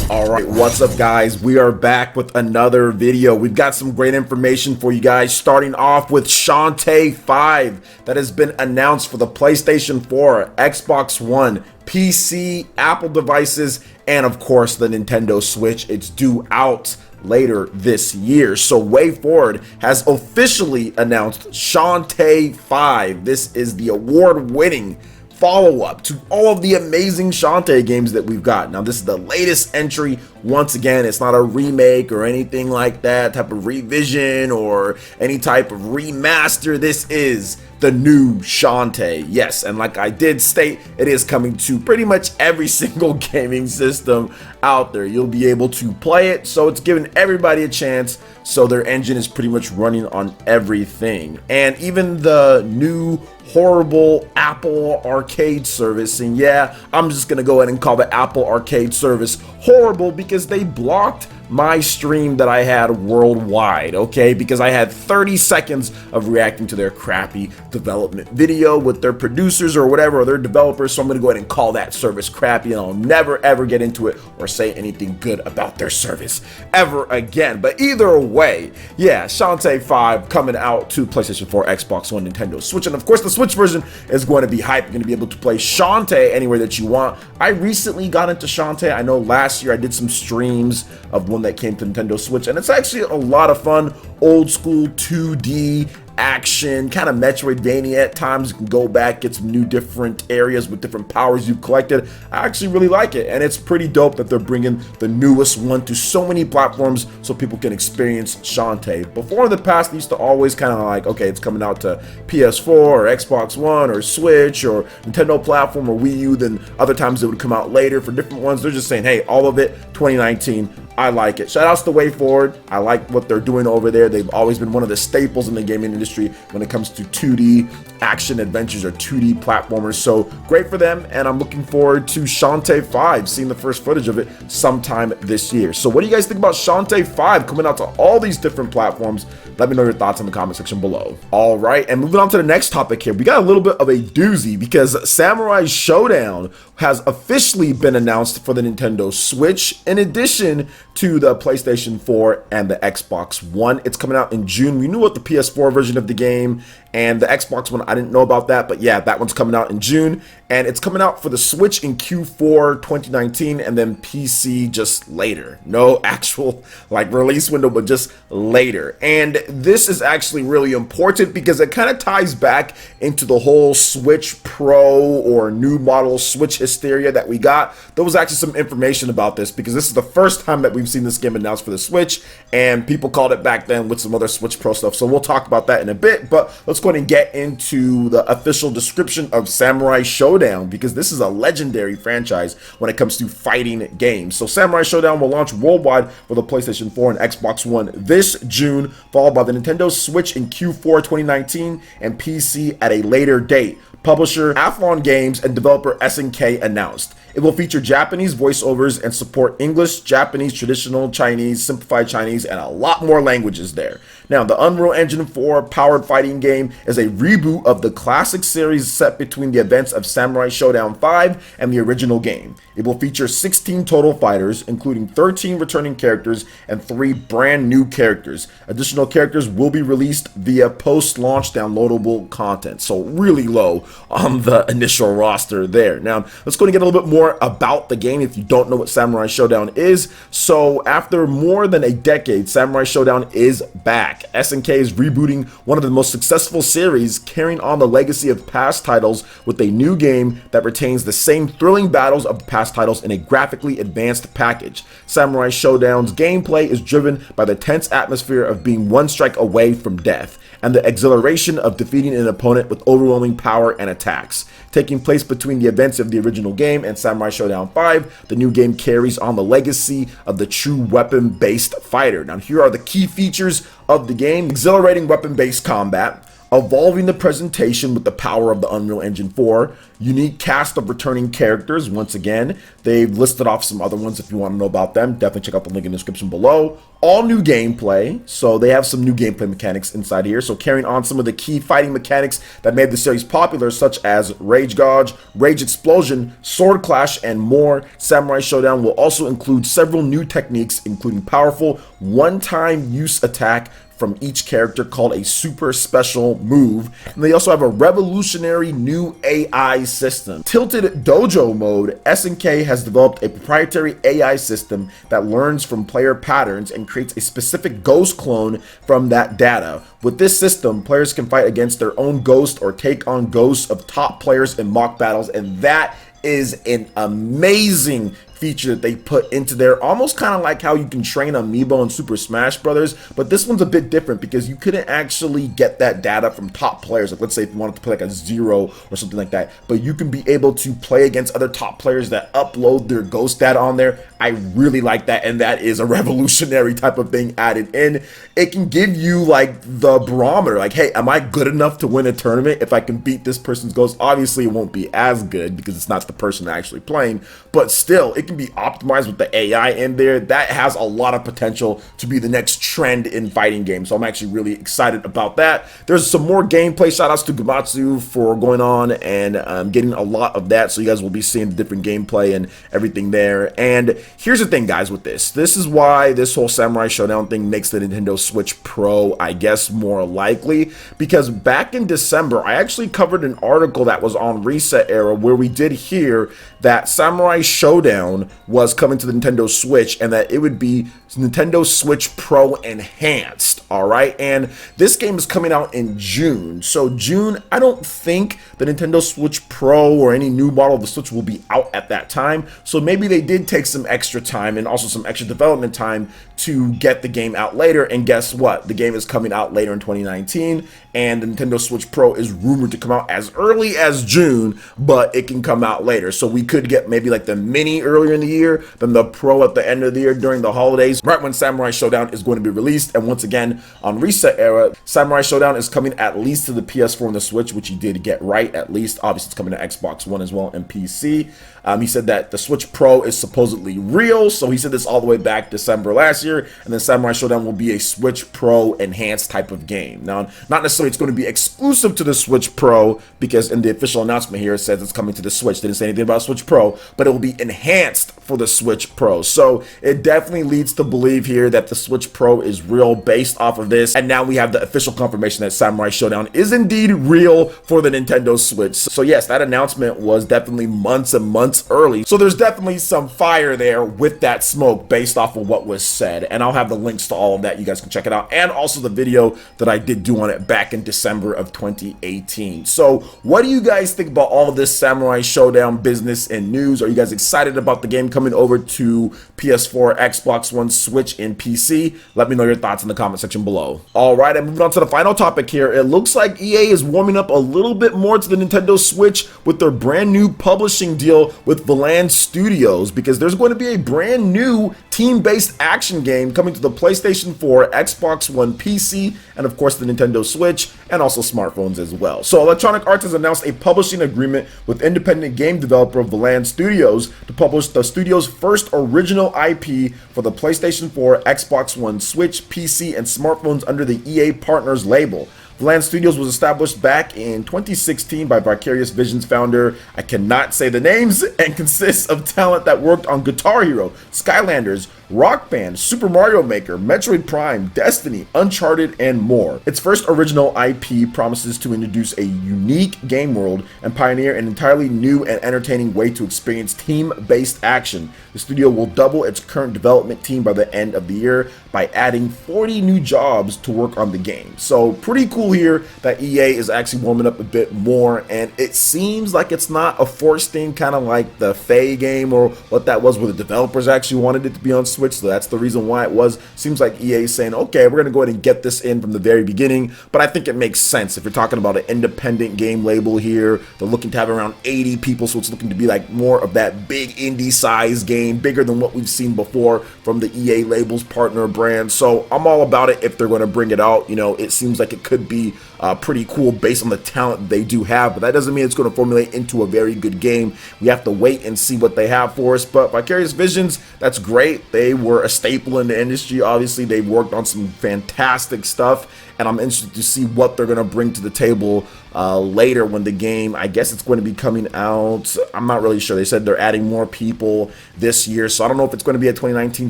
Alright, what's up guys? We are back with another video. We've got some great information for you guys, starting off with Shantae 5 that has been announced for the PlayStation 4, Xbox One, PC, Apple devices, and of course the Nintendo Switch. It's due out later this year. So WayForward has officially announced Shantae 5. This is the award-winning follow-up to all of the amazing Shantae games that we've got. Now this is the latest entry. Once again, it's not a remake or anything like that, type of revision or any type of remaster. This is the new Shantae. Yes, and like I did state, it is coming to pretty much every single gaming system out there. You'll be able to play it, so it's giving everybody a chance. So their engine is pretty much running on everything. And even the new horrible Apple Arcade service, and yeah, I'm just gonna go ahead and call the Apple Arcade service horrible because they blocked my stream that I had worldwide, okay? Because I had 30 seconds of reacting to their crappy development video with their producers or whatever, or their developers, so I'm gonna go ahead and call that service crappy, and I'll never ever get into it or say anything good about their service ever again. But either way, yeah, Shantae 5 coming out to PlayStation 4, Xbox One, Nintendo Switch, and of course the Switch version is going to be hype. You're going to be able to play Shantae anywhere that you want. I recently got into Shantae. I know last year I did some streams of one that came to Nintendo Switch, and it's actually a lot of fun. Old school 2D action, kind of Metroidvania at times. You can go back, get some new different areas with different powers you've collected. I actually really like it, and it's pretty dope that they're bringing the newest one to so many platforms so people can experience Shantae. Before in the past, they used to always kind of like, okay, it's coming out to PS4 or Xbox One or Switch or Nintendo platform or Wii U, then other times it would come out later for different ones. They're just saying, hey, all of it, 2019. I like it. Shout outs to WayForward. I like what they're doing over there. They've always been one of the staples in the gaming industry when it comes to 2D action adventures or 2D platformers. So great for them, and I'm looking forward to Shantae 5, seeing the first footage of it sometime this year. So what do you guys think about Shantae 5 coming out to all these different platforms? Let me know your thoughts in the comment section below. All right, and moving on to the next topic here, we got a little bit of a doozy because Samurai Showdown has officially been announced for the Nintendo Switch in addition to the PlayStation 4 and the Xbox One. It's coming out in June. We knew about the PS4 version of the game and the Xbox One. I didn't know about that, but yeah, that one's coming out in June, and it's coming out for the Switch in Q4 2019 and then PC just later. No actual like release window, but just later. And this is actually really important because it kind of ties back into the whole Switch Pro or new model Switch hysteria that we got. There was actually some information about this because this is the first time that we've seen this game announced for the Switch, and people called it back then with some other Switch Pro stuff. So we'll talk about that in a bit, but let's go ahead and get into the official description of Samurai Showdown because this is a legendary franchise when it comes to fighting games. So Samurai Showdown will launch worldwide for the PlayStation 4 and Xbox One this June, followed by the Nintendo Switch in Q4 2019 and PC at a later date. Publisher Athlon Games and developer SNK announced. It will feature Japanese voiceovers and support English, Japanese, traditional Chinese, simplified Chinese, and a lot more languages there. Now, the Unreal Engine 4 powered fighting game is a reboot of the classic series set between the events of Samurai Showdown 5 and the original game. It will feature 16 total fighters, including 13 returning characters and 3 brand new characters. Additional characters will be released via post-launch downloadable content, so really low on the initial roster there. Now, let's go and get a little bit more about the game if you don't know what Samurai Showdown is. So after more than a decade, Samurai Showdown is back. SNK is rebooting one of the most successful series, carrying on the legacy of past titles with a new game that retains the same thrilling battles of past titles in a graphically advanced package. Samurai Showdown's gameplay is driven by the tense atmosphere of being one strike away from death and the exhilaration of defeating an opponent with overwhelming power and attacks. Taking place between the events of the original game and Samurai Showdown 5, the new game carries on the legacy of the true weapon-based fighter. Now, here are the key features of the game: exhilarating weapon-based combat, evolving the presentation with the power of the Unreal Engine 4, unique cast of returning characters. Once again, they've listed off some other ones if you want to know about them. Definitely check out the link in the description below. All new gameplay, so they have some new gameplay mechanics inside here. So carrying on some of the key fighting mechanics that made the series popular, such as Rage Gouge, Rage Explosion, Sword Clash, and more. Samurai Showdown will also include several new techniques, including powerful one-time use attack from each character called a super special move, and they also have a revolutionary new AI system. Tilted Dojo mode, SNK has developed a proprietary AI system that learns from player patterns and creates a specific ghost clone from that data. With this system, players can fight against their own ghost or take on ghosts of top players in mock battles, and that is an amazing feature that they put into there, almost kind of like how you can train Amiibo in Super Smash Brothers, but this one's a bit different because you couldn't actually get that data from top players. Like, let's say if you wanted to play like a Zero or something like that, but you can be able to play against other top players that upload their ghost data on there. I really like that, and that is a revolutionary type of thing added in. It can give you like the barometer, like, hey, am I good enough to win a tournament if I can beat this person's ghost? Obviously, it won't be as good because it's not the person actually playing, but still, it can be optimized with the AI in there. That has a lot of potential to be the next trend in fighting games, so I'm actually really excited about that. There's some more gameplay. Shout outs to Gamatsu for going on and getting a lot of that, so you guys will be seeing the different gameplay and everything there. And here's the thing, guys, with this is why this whole Samurai Showdown thing makes the Nintendo Switch Pro, I guess, more likely, because back in December I actually covered an article that was on Reset Era where we did hear that Samurai Showdown was coming to the Nintendo Switch and that it would be Nintendo Switch Pro enhanced. All right, and this game is coming out in June. So June, I don't think the Nintendo Switch Pro or any new model of the Switch will be out at that time. So maybe they did take some extra time and also some extra development time to get the game out later. And guess what? The game is coming out later in 2019, and the Nintendo Switch Pro is rumored to come out as early as June, but it can come out later. So we could get maybe like the mini earlier in the year, then the Pro at the end of the year during the holidays, right when Samurai Showdown is going to be released. And once again, on Reset Era, Samurai Showdown is coming at least to the PS4 and the Switch, which he did get right, at least. Obviously, it's coming to Xbox One as well and PC. He said that the Switch Pro is supposedly real, so he said this all the way back December last year, and then Samurai Showdown will be a Switch Pro enhanced type of game. Now, not necessarily it's going to be exclusive to the Switch Pro, because in the official announcement here it says it's coming to the Switch. They didn't say anything about Switch Pro, but it will be enhanced for the Switch Pro. So it definitely leads to believe here that the Switch Pro is real based off of this, and now we have the official confirmation that Samurai Showdown is indeed real for the Nintendo Switch. So yes, that announcement was definitely months and months early, so there's definitely some fire there with that smoke based off of what was said, and I'll have the links to all of that. You guys can check it out, and also the video that I did do on it back in December of 2018. So what do you guys think about all of this Samurai Showdown business and news? Are you guys excited about the game coming over to PS4, Xbox One, Switch, and PC? Let me know your thoughts in the comment section below. All right, and moving on to the final topic here. It looks like EA is warming up a little bit more to the Nintendo Switch with their brand new publishing deal with Valand Studios, because there's going to be a brand new team-based action game coming to the PlayStation 4, Xbox One, PC, and of course the Nintendo Switch, and also smartphones as well. So Electronic Arts has announced a publishing agreement with independent game developer Valand Studios to publish the studio's first original IP for the PlayStation 4, Xbox One, Switch, PC, and smartphones under the EA Partners label. Valand Studios was established back in 2016 by Vicarious Visions founder, I cannot say the names, and consists of talent that worked on Guitar Hero, Skylanders, Rock Band, Super Mario Maker, Metroid Prime, Destiny, Uncharted, and more. Its first original IP promises to introduce a unique game world and pioneer an entirely new and entertaining way to experience team-based action. The studio will double its current development team by the end of the year by adding 40 new jobs to work on the game. So pretty cool here that EA is actually warming up a bit more, and it seems like it's not a forced thing, kind of like the Faye game or what that was, where the developers actually wanted it to be on Switch, so that's the reason why it was. Seems like EA is saying, okay, we're going to go ahead and get this in from the very beginning, but I think it makes sense if you're talking about an independent game label here. They're looking to have around 80 people, so it's looking to be like more of that big indie size game, bigger than what we've seen before from the EA labels partner brand. So I'm all about it if they're going to bring it out. You know, it seems like it could be pretty cool based on the talent they do have, but that doesn't mean it's going to formulate into a very good game. We have to wait and see what they have for us. But Vicarious Visions, that's great. They were a staple in the industry. Obviously, they've worked on some fantastic stuff, and I'm interested to see what they're going to bring to the table later when the game, I guess it's going to be coming out. I'm not really sure. They said they're adding more people this year, so I don't know if it's going to be a 2019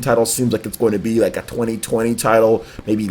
title. Seems like it's going to be like a 2020 title, maybe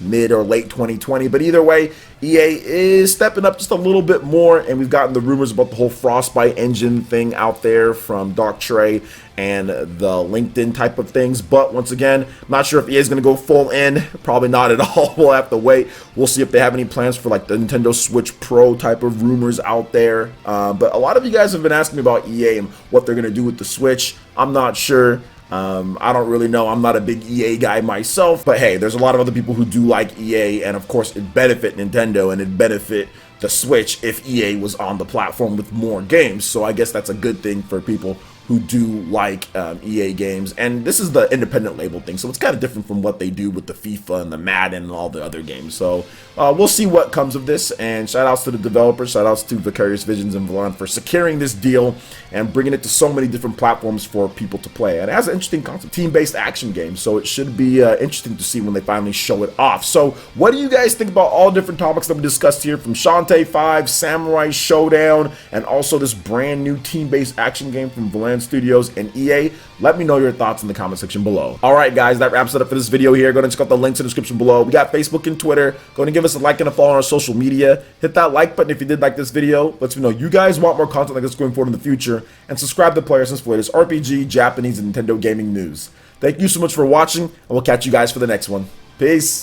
mid or late 2020. But either way, EA is stepping up just a little bit more, and we've gotten the rumors about the whole Frostbite engine thing out there from Dark Trey and the LinkedIn type of things. But once again, I'm not sure if EA is going to go full in. Probably not at all. We'll have to wait. We'll see if they have any plans for like the Nintendo Switch Pro type of rumors out there. But a lot of you guys have been asking me about EA and what they're going to do with the Switch. I'm not sure. I don't really know. I'm not a big EA guy myself, but hey, there's a lot of other people who do like EA, and of course it benefit Nintendo and it benefit the Switch if EA was on the platform with more games. So I guess that's a good thing for people who do like EA games. And this is the independent label thing, so it's kind of different from what they do with the FIFA and the Madden and all the other games. So we'll see what comes of this, and shout outs to the developers, shout outs to Vicarious Visions and Valon for securing this deal and bringing it to so many different platforms for people to play. And it has an interesting concept, team-based action game, so it should be interesting to see when they finally show it off. So what do you guys think about all different topics that we discussed here, from Shantae 5, Samurai Showdown, and also this brand new team-based action game from Valon Studios and EA? Let me know your thoughts in the comment section below. Alright guys, that wraps it up for this video here. Go ahead and check out the links in the description below. We got Facebook and Twitter. Go ahead and give us a like and a follow on our social media. Hit that like button if you did like this video. Let me know you guys want more content like this going forward in the future. And subscribe to PlayerEssence for latest RPG, Japanese, and Nintendo gaming news. Thank you so much for watching, and we'll catch you guys for the next one. Peace!